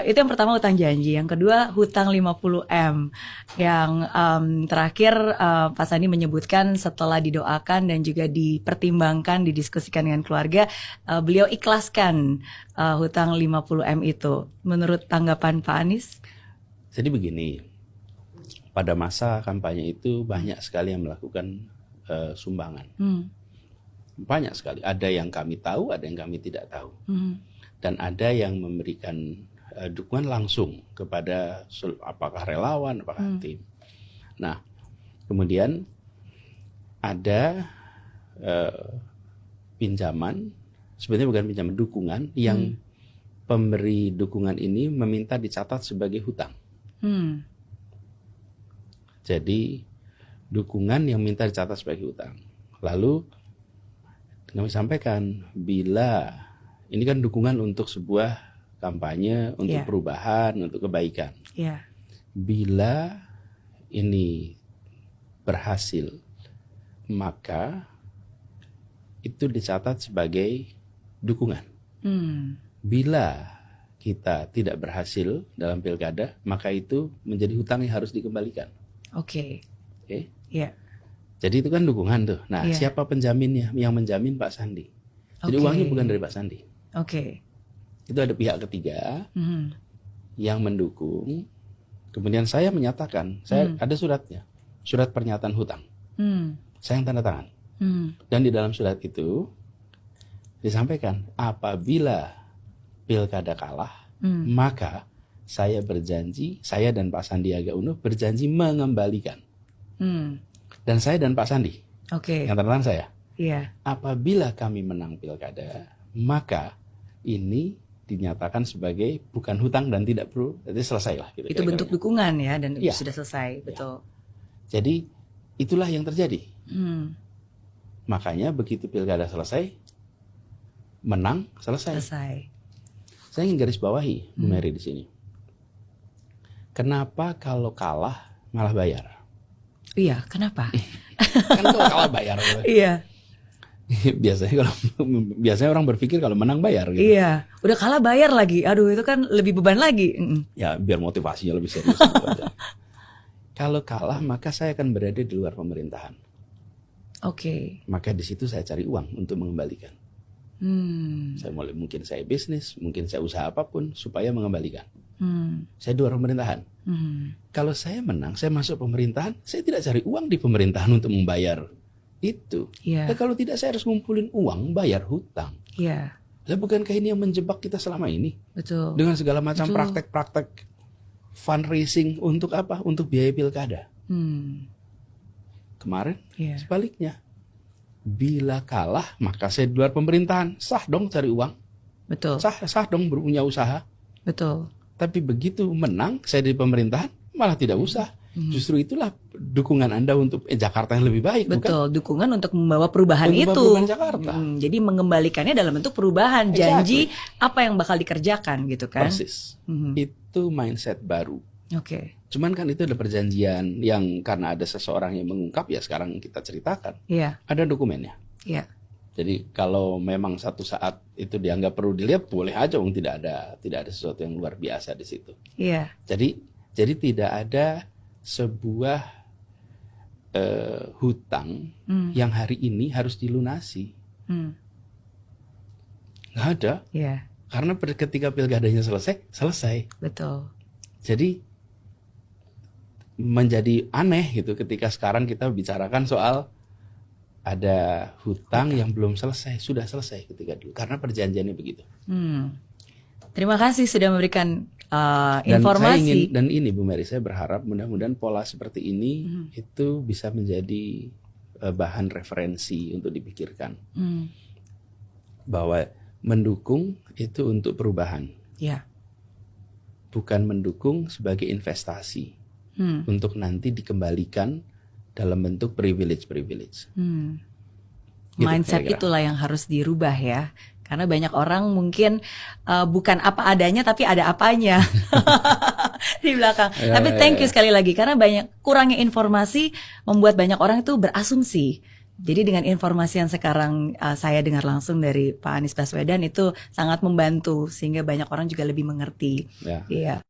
Itu yang pertama hutang janji, yang kedua hutang 50M. Yang terakhir Pak Sandi menyebutkan setelah didoakan dan juga dipertimbangkan, didiskusikan dengan keluarga, beliau ikhlaskan hutang 50M itu. Menurut tanggapan Pak Anies? Jadi begini, pada masa kampanye itu banyak sekali yang melakukan sumbangan. Banyak sekali, ada yang kami tahu, ada yang kami tidak tahu. Dan ada yang memberikan dukungan langsung kepada apakah relawan, apakah tim. Nah, kemudian ada pinjaman, sebenarnya bukan pinjaman, dukungan yang pemberi dukungan ini meminta dicatat sebagai hutang. Jadi dukungan yang minta dicatat sebagai hutang. Lalu kami sampaikan, bila ini kan dukungan untuk sebuah kampanye, untuk perubahan, untuk kebaikan. Bila ini berhasil, maka itu dicatat sebagai dukungan. Bila kita tidak berhasil dalam pilkada, maka itu menjadi hutang yang harus dikembalikan. Oke. Jadi itu kan dukungan tuh. Nah, siapa penjaminnya? Yang menjamin Pak Sandi. Jadi uangnya bukan dari Pak Sandi. Itu ada pihak ketiga yang mendukung. Kemudian saya menyatakan, saya ada suratnya, surat pernyataan hutang. Saya yang tanda tangan. Dan di dalam surat itu disampaikan, apabila pilkada kalah, maka saya berjanji, saya dan Pak Sandiaga Uno berjanji mengembalikan. Dan saya dan Pak Sandi, yang tanda tangan saya, apabila kami menang pilkada, maka ini dinyatakan sebagai bukan hutang dan tidak perlu, jadi selesai lah. Gitu, itu bentuk dukungan ya, dan sudah selesai, betul. Jadi itulah yang terjadi. Makanya begitu pilkada selesai, menang selesai. Saya ingin garis bawahi, Bu Mary di sini. Kenapa kalau kalah malah bayar? Iya, kenapa? Kan kalau kalah bayar. Iya. Biasanya orang berpikir kalau menang bayar gitu. Iya, udah kalah bayar lagi. Aduh, itu kan lebih beban lagi. Ya, biar motivasinya lebih serius. Kalau kalah, maka saya akan berada di luar pemerintahan. Maka di situ saya cari uang untuk mengembalikan. Mungkin saya bisnis, mungkin saya usaha apapun supaya mengembalikan. Saya di luar pemerintahan. Kalau saya menang, saya masuk pemerintahan, saya tidak cari uang di pemerintahan untuk membayar itu. Nah, kalau tidak, saya harus ngumpulin uang bayar hutang. Lah, bukankah ini yang menjebak kita selama ini? Betul. Dengan segala macam praktek-praktek fundraising untuk apa? Untuk biaya pilkada. Kemarin sebaliknya, bila kalah maka saya di luar pemerintahan, sah dong cari uang. Betul. Sah dong berpunya usaha. Betul. Tapi begitu menang saya di pemerintahan malah tidak usah. Justru itulah dukungan Anda untuk Jakarta yang lebih baik. Betul, bukan? Dukungan untuk membawa perubahan itu. Perubahan Jakarta. Jadi mengembalikannya dalam bentuk perubahan, janji apa yang bakal dikerjakan gitu kan. Persis. Itu mindset baru. Cuman kan itu ada perjanjian yang karena ada seseorang yang mengungkap, ya sekarang kita ceritakan. Ada dokumennya. Jadi kalau memang satu saat itu dianggap perlu dilihat, boleh aja, tidak ada sesuatu yang luar biasa di situ. Jadi tidak ada sebuah hutang yang hari ini harus dilunasi. Nggak ada. Karena ketika pilkadanya selesai. Betul. Jadi menjadi aneh gitu ketika sekarang kita bicarakan soal ada hutang yang belum selesai, sudah selesai ketika dulu, karena perjanjiannya begitu. Terima kasih sudah memberikan informasi. Dan ini Bu Mary, saya berharap mudah-mudahan pola seperti ini itu bisa menjadi bahan referensi untuk dipikirkan. Bahwa mendukung itu untuk perubahan. Bukan mendukung sebagai investasi untuk nanti dikembalikan dalam bentuk privilege. Gitu, mindset itulah yang harus dirubah ya. Karena banyak orang mungkin bukan apa adanya tapi ada apanya di belakang. Tapi thank you sekali lagi, karena banyak kurangnya informasi membuat banyak orang itu berasumsi Jadi dengan informasi yang sekarang saya dengar langsung dari Pak Anies Baswedan itu sangat membantu sehingga banyak orang juga lebih mengerti. Ya. Iya.